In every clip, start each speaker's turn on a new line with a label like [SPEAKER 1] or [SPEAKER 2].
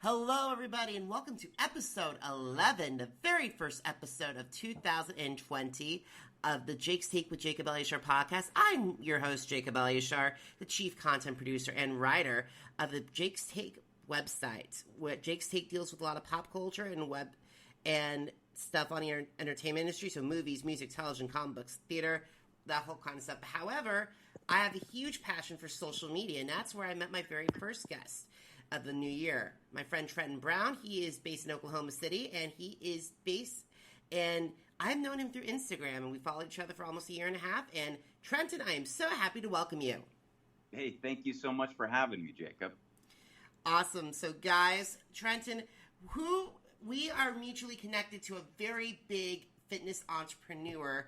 [SPEAKER 1] Hello, everybody, and welcome to episode 11, the very first episode of 2020 of the Jake's Take with Jacob Elyachar Podcast. I'm your host, Jacob Elyachar, the chief content producer and writer of the Jake's Take website. Where Jake's Take deals with a lot of pop culture and web and stuff on the entertainment industry, so movies, music, television, comic books, theater, that whole kind of stuff. However, I have a huge passion for social media, and that's where I met my very first guest of the new year. My friend Trenton Brown, he is based in Oklahoma City, and I've known him through Instagram, and we followed each other for almost a year and a half. And Trenton, I am so happy to welcome you.
[SPEAKER 2] Hey, thank you so much for having me, Jacob.
[SPEAKER 1] Awesome. So guys, Trenton, we are mutually connected to a very big fitness entrepreneur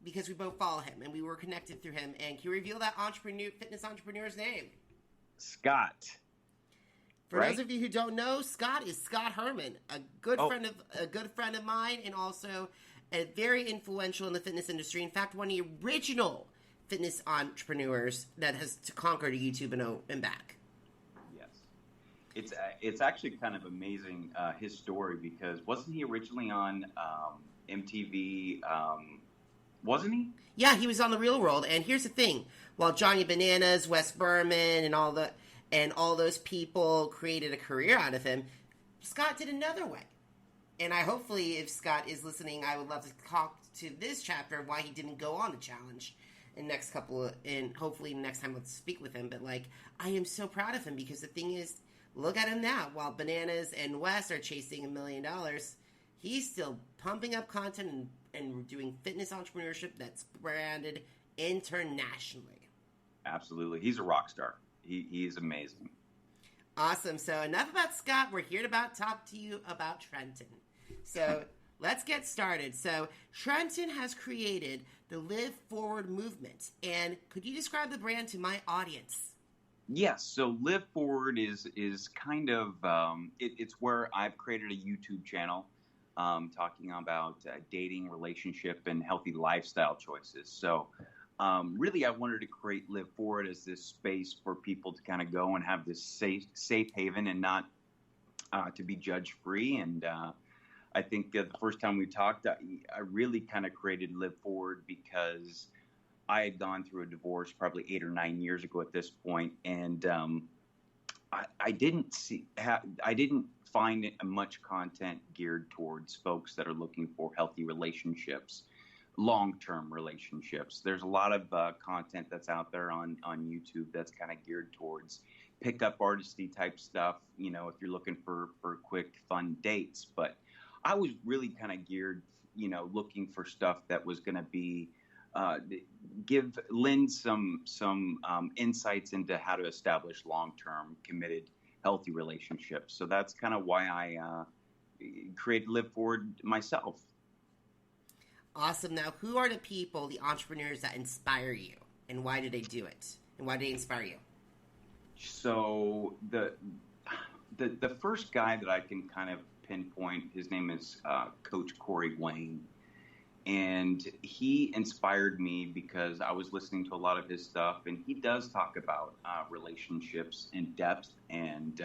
[SPEAKER 1] because we both follow him, and we were connected through him. And can you reveal that fitness entrepreneur's name?
[SPEAKER 2] Scott.
[SPEAKER 1] For those of you who don't know, Scott is Scott Herman, a good friend of mine, and also a very influential in the fitness industry. In fact, one of the original fitness entrepreneurs that has conquered YouTube and back.
[SPEAKER 2] Yes, it's actually kind of amazing his story, because wasn't he originally on MTV? Wasn't he?
[SPEAKER 1] Yeah, he was on The Real World. And here's the thing: while Johnny Bananas, Wes Berman, and all those people created a career out of him, Scott did another way. And hopefully, if Scott is listening, I would love to talk to this chapter of why he didn't go on the challenge and hopefully next time let's speak with him. But I am so proud of him, because the thing is, look at him now. While Bananas and Wes are chasing $1 million, he's still pumping up content and doing fitness entrepreneurship that's branded internationally.
[SPEAKER 2] Absolutely. He's a rock star. He is amazing.
[SPEAKER 1] Awesome. So enough about Scott. We're here to talk to you about Trenton. So let's get started. So Trenton has created the Live Forward movement. And could you describe the brand to my audience?
[SPEAKER 2] Yes. So Live Forward is kind of, it's where I've created a YouTube channel talking about dating, relationship, and healthy lifestyle choices. So really, I wanted to create Live Forward as this space for people to kind of go and have this safe haven and not to be judge free. And I think the first time we talked, I really kind of created Live Forward because I had gone through a divorce probably 8 or 9 years ago at this point, and I didn't find much content geared towards folks that are looking for healthy relationships. Long-term relationships. There's a lot of content that's out there on YouTube that's kind of geared towards pickup artisty type stuff, if you're looking for quick, fun dates. But I was really kind of geared, looking for stuff that was going to be, lend some insights into how to establish long-term, committed, healthy relationships. So that's kind of why I created Live Forward myself.
[SPEAKER 1] Awesome. Now, who are the people, the entrepreneurs that inspire you, and why do they do it? And why do they inspire you?
[SPEAKER 2] So the first guy that I can kind of pinpoint, his name is Coach Corey Wayne, and he inspired me because I was listening to a lot of his stuff, and he does talk about relationships in depth, and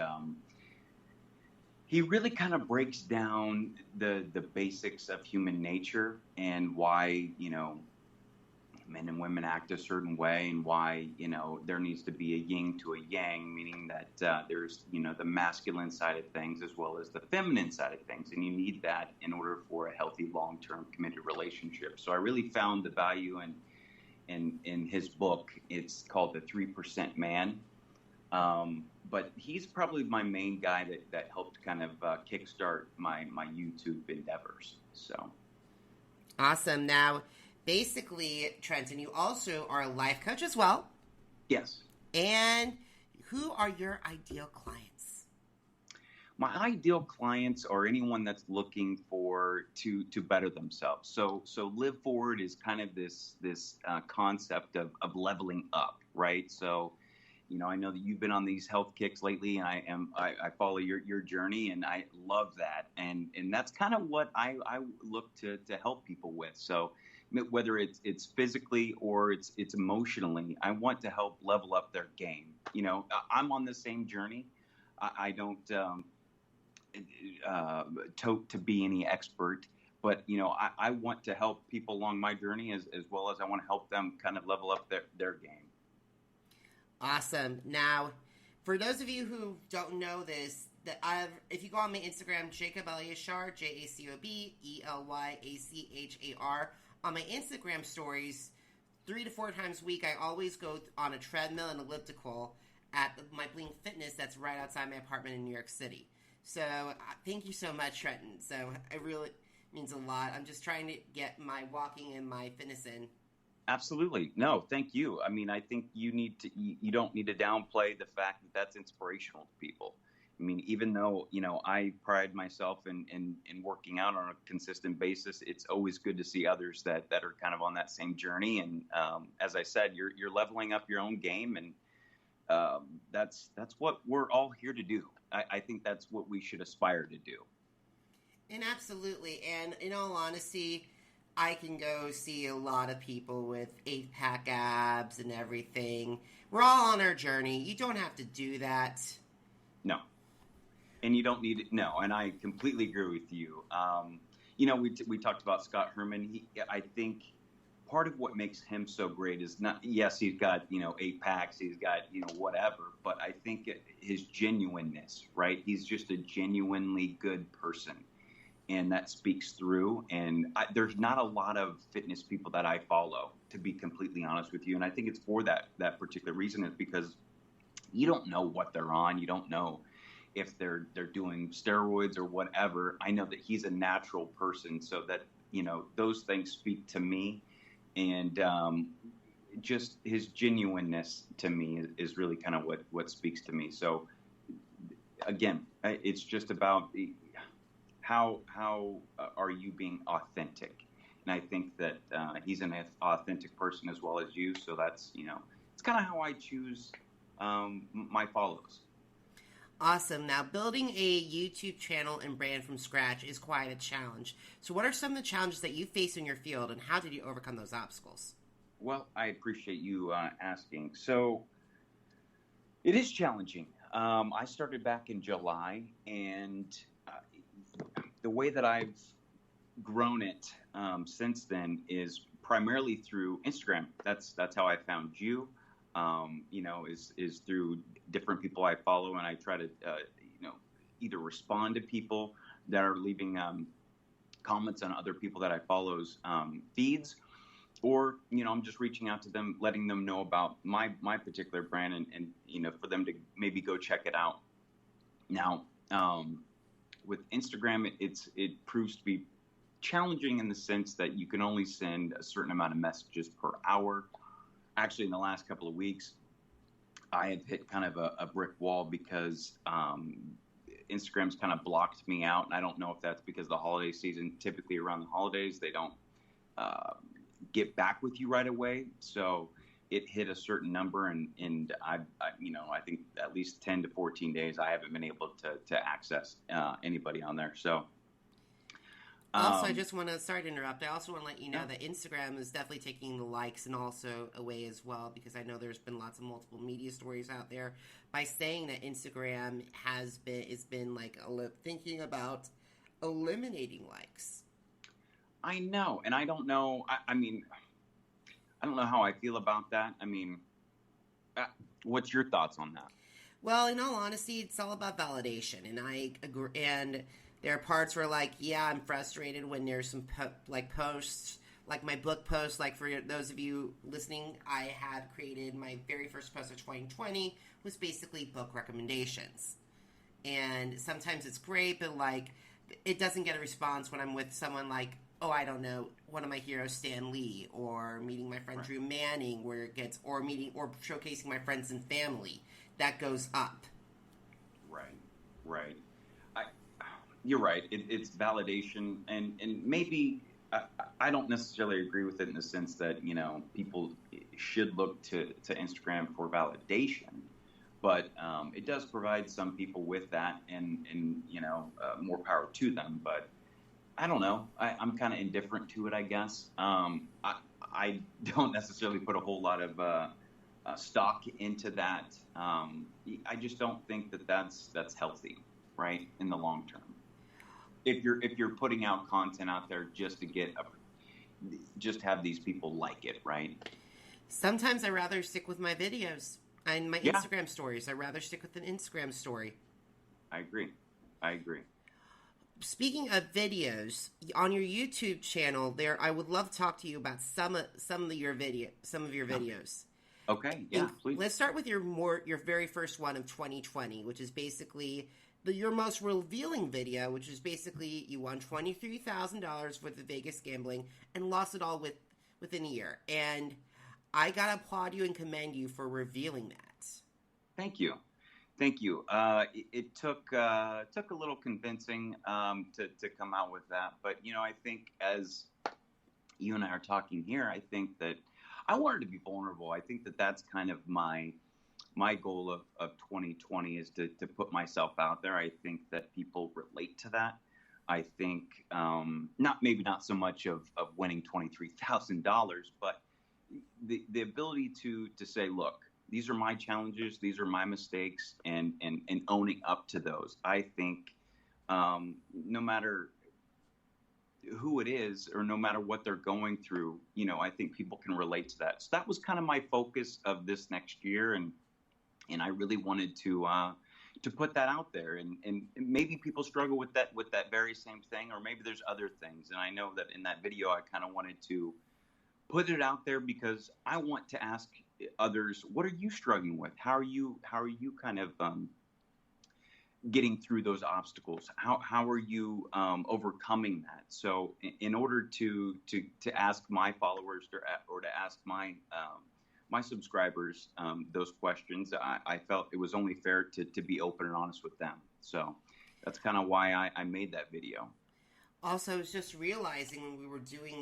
[SPEAKER 2] he really kind of breaks down the basics of human nature and why, men and women act a certain way, and why, there needs to be a yin to a yang, meaning that there's, the masculine side of things as well as the feminine side of things. And you need that in order for a healthy, long-term committed relationship. So I really found the value in his book. It's called The 3% Man. But he's probably my main guy that helped kind of kickstart my YouTube endeavors. So
[SPEAKER 1] awesome. Now, basically, Trenton, you also are a life coach as well.
[SPEAKER 2] Yes.
[SPEAKER 1] And who are your ideal clients?
[SPEAKER 2] My ideal clients are anyone that's looking to better themselves. So Live Forward is kind of this concept of leveling up, right? So I know that you've been on these health kicks lately, and I follow your journey, and I love that. And that's kind of what I look to help people with. So whether it's physically or it's emotionally, I want to help level up their game. I'm on the same journey. I don't to be any expert, but I want to help people along my journey as well as I want to help them kind of level up their game.
[SPEAKER 1] Awesome. Now, for those of you who don't know this, if you go on my Instagram, Jacob Elyachar, JACOB ELYACHAR, on my Instagram stories, 3 to 4 times a week, I always go on a treadmill and elliptical at my Bling Fitness that's right outside my apartment in New York City. So thank you so much, Trenton. So it really means a lot. I'm just trying to get my walking and my fitness in.
[SPEAKER 2] Absolutely. No, thank you. I mean, I think you don't need to downplay the fact that that's inspirational to people. I mean, even though, I pride myself in working out on a consistent basis, it's always good to see others that are kind of on that same journey. And as I said, you're leveling up your own game, and that's what we're all here to do. I think that's what we should aspire to do.
[SPEAKER 1] And absolutely. And in all honesty, I can go see a lot of people with 8-pack abs and everything. We're all on our journey. You don't have to do that.
[SPEAKER 2] No. And you don't need it. No. And I completely agree with you. We talked about Scott Herman. I think part of what makes him so great is not, yes, he's got, 8 packs, he's got, whatever, but I think his genuineness, right? He's just a genuinely good person. And that speaks through. And there's not a lot of fitness people that I follow, to be completely honest with you. And I think it's for that particular reason, is because you don't know what they're on. You don't know if they're doing steroids or whatever. I know that he's a natural person, so that, those things speak to me. And just his genuineness to me is really kind of what speaks to me. So again, it's just about how are you being authentic? And I think that he's an authentic person as well as you. So that's, it's kind of how I choose my follows.
[SPEAKER 1] Awesome. Now, building a YouTube channel and brand from scratch is quite a challenge. So what are some of the challenges that you face in your field, and how did you overcome those obstacles?
[SPEAKER 2] Well, I appreciate you asking. So it is challenging. I started back in July, and the way that I've grown it since then is primarily through Instagram. That's how I found you. Is through different people I follow, and I try to either respond to people that are leaving comments on other people that I follow's feeds, or I'm just reaching out to them, letting them know about my particular brand, and for them to maybe go check it out. Now, with Instagram, it proves to be challenging in the sense that you can only send a certain amount of messages per hour. Actually, in the last couple of weeks, I have hit kind of a brick wall because Instagram's kind of blocked me out. And I don't know if that's because the holiday season, typically around the holidays, they don't get back with you right away. So it hit a certain number, and I think at least 10 to 14 days, I haven't been able to access anybody on there. So.
[SPEAKER 1] Also, I just want to, sorry to interrupt, I also want to let you know that Instagram is definitely taking the likes and also away as well, because I know there's been lots of multiple media stories out there by saying that Instagram has been like thinking about eliminating likes.
[SPEAKER 2] I know, and I don't know, I mean, I don't know how I feel about that. I mean, what's your thoughts on that?
[SPEAKER 1] Well, in all honesty, it's all about validation, and I agree, and there are parts where, I'm frustrated when there's some posts, like my book post. Like, for those of you listening, I had created my very first post of 2020 was basically book recommendations. And sometimes it's great, but it doesn't get a response when I'm with someone like, I don't know, one of my heroes, Stan Lee, or meeting my friend Drew Manning, where it gets, or showcasing my friends and family. That goes up.
[SPEAKER 2] Right. You're right. It's validation, and maybe I don't necessarily agree with it in the sense that people should look to Instagram for validation, but it does provide some people with that, and more power to them. But I don't know. I'm kind of indifferent to it, I guess. I don't necessarily put a whole lot of stock into that. I just don't think that's healthy. right? In the long term, if you're putting out content out there just to just have these people like it, right?
[SPEAKER 1] Sometimes I rather stick with my videos and my Instagram stories. I rather stick with an Instagram story.
[SPEAKER 2] I agree.
[SPEAKER 1] Speaking of videos, on your YouTube channel, there I would love to talk to you about some of your videos.
[SPEAKER 2] Okay, yeah, please.
[SPEAKER 1] Let's start with your very first one of 2020, which is basically your most revealing video, which is basically you won $23,000 worth of Vegas gambling and lost it all within a year. And I gotta applaud you and commend you for revealing that.
[SPEAKER 2] Thank you. It took a little convincing to come out with that, but I think as you and I are talking here, I think that I wanted to be vulnerable. I think that that's kind of my goal of 2020 is to put myself out there. I think that people relate to that. I think not so much of winning $23,000, but the ability to say, look, these are my challenges, these are my mistakes, and owning up to those. I think no matter who it is or no matter what they're going through, I think people can relate to that. So that was kind of my focus of this next year, and I really wanted to put that out there. And maybe people struggle with that very same thing, or maybe there's other things. And I know that in that video, I kind of wanted to put it out there because I want to ask others, what are you struggling with? How are you kind of getting through those obstacles? How are you overcoming that? So in order to ask my followers or to ask my subscribers those questions, I felt it was only fair to be open and honest with them. So that's kind of why I made that video.
[SPEAKER 1] Also, I was just realizing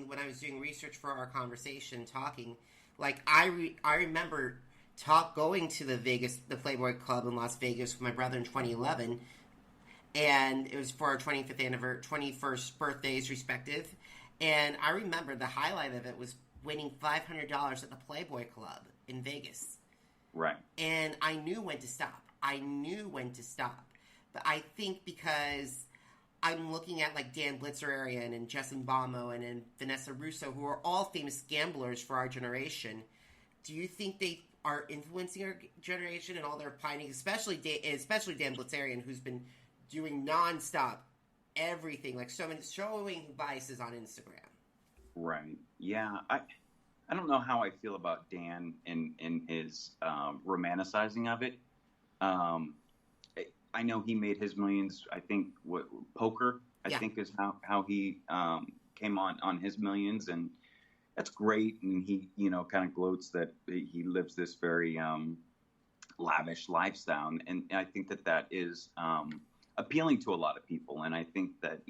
[SPEAKER 1] when I was doing research for our conversation, talking, like I remember going to the Playboy Club in Las Vegas with my brother in 2011, and it was for our 21st birthdays respective, and I remember the highlight of it was winning $500 at the Playboy Club in Vegas.
[SPEAKER 2] Right.
[SPEAKER 1] And I knew when to stop. But I think because I'm looking at like Dan Blitzerian and Justin Bomo and Vanessa Russo, who are all famous gamblers for our generation. Do you think they are influencing our generation and all their pining, especially Dan Blitzerian, who's been doing nonstop everything, like showing biases on Instagram?
[SPEAKER 2] Right. Yeah. I don't know how I feel about Dan in his romanticizing of it. I know he made his millions, I think, poker, I think is how he came on his millions. And that's great. And he, kind of gloats that he lives this very lavish lifestyle. And I think that is appealing to a lot of people. And I think that,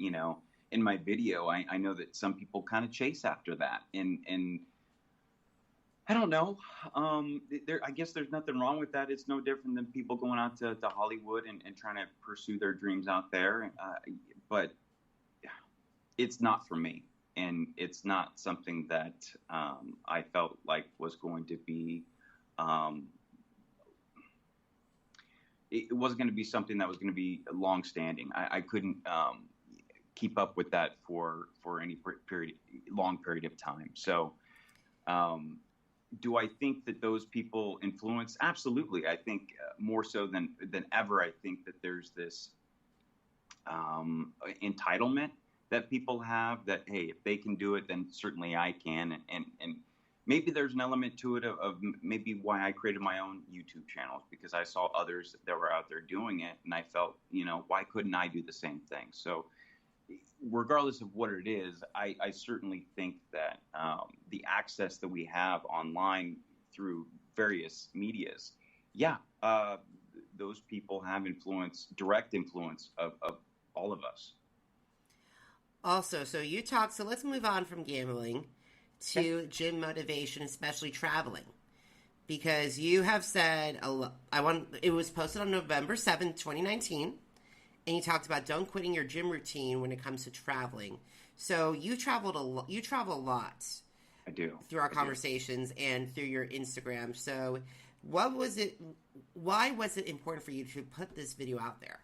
[SPEAKER 2] in my video, I know that some people kind of chase after that. And I don't know. I guess there's nothing wrong with that. It's no different than people going out to Hollywood and trying to pursue their dreams out there. But it's not for me. And it's not something that I felt like was going to be it wasn't going to be something that was going to be long-standing. I couldn't keep up with that for any long period of time. So do I think that those people influence? Absolutely. I think more so than ever, I think that there's this entitlement that people have that, hey, if they can do it, then certainly I can. And maybe there's an element to it of maybe why I created my own YouTube channels, because I saw others that were out there doing it. And I felt, why couldn't I do the same thing? So regardless of what it is, I certainly think that the access that we have online through various medias, those people have direct influence of all of us.
[SPEAKER 1] Also, so let's move on from gambling to gym motivation, especially traveling. Because you have said, it was posted on November 7th, 2019, and you talked about don't quitting your gym routine when it comes to traveling. So you travel a lot.
[SPEAKER 2] I do.
[SPEAKER 1] Through our conversations and through your Instagram. So why was it important for you to put this video out there?